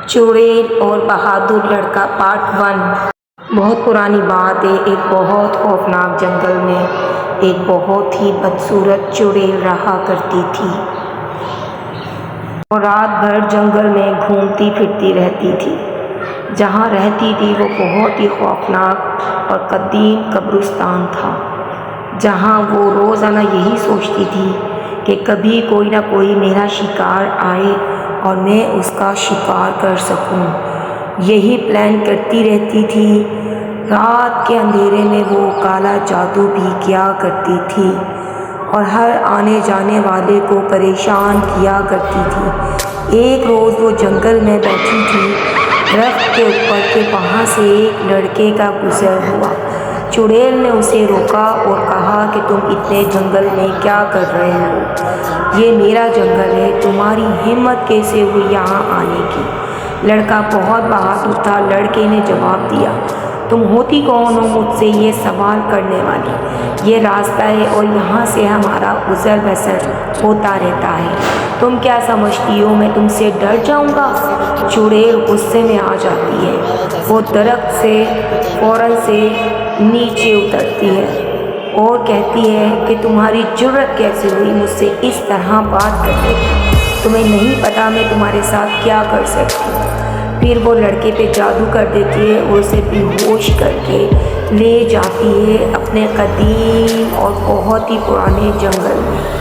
چڑیل اور بہادر لڑکا پارٹ 1۔ بہت پرانی بات ہے، ایک بہت خوفناک جنگل میں ایک بہت ہی بدصورت چڑیل رہا کرتی تھی۔ وہ رات بھر جنگل میں گھومتی پھرتی رہتی تھی۔ جہاں رہتی تھی وہ بہت ہی خوفناک اور قدیم قبرستان تھا، جہاں وہ روزانہ یہی سوچتی تھی کہ کبھی کوئی نہ کوئی میرا شکار آئے اور میں اس کا شکار کر سکوں۔ یہی پلان کرتی رہتی تھی۔ رات کے اندھیرے میں وہ کالا جادو بھی کیا کرتی تھی اور ہر آنے جانے والے کو پریشان کیا کرتی تھی۔ ایک روز وہ جنگل میں بیٹھی تھی، درخت کے اوپر کہ وہاں سے ایک لڑکے کا گزر ہوا۔ چڑیل نے اسے روکا اور کہا کہ تم اتنے جنگل میں کیا کر رہے ہو؟ یہ میرا جنگل ہے، تمہاری ہمت کیسے ہوئی یہاں آنے کی؟ لڑکا بہت بہادر تھا۔ لڑکے نے جواب دیا، تم ہوتی کون ہو مجھ سے یہ سوال کرنے والی؟ یہ راستہ ہے اور یہاں سے ہمارا گزر بسر ہوتا رہتا ہے۔ تم کیا سمجھتی ہو میں تم سے ڈر جاؤں گا؟ چڑیل غصے میں آ جاتی ہے۔ وہ درخت سے فوراً سے نیچے اترتی ہے اور کہتی ہے کہ تمہاری جرأت کیسے ہوئی مجھ سے اس طرح بات کرنے کی؟ تمہیں نہیں پتا میں تمہارے ساتھ کیا کر سکتی ہوں؟ پھر وہ لڑکے پہ جادو کر دیتی ہے اور اسے بے ہوش کر کے لے جاتی ہے اپنے قدیم اور بہت ہی پرانے جنگل میں۔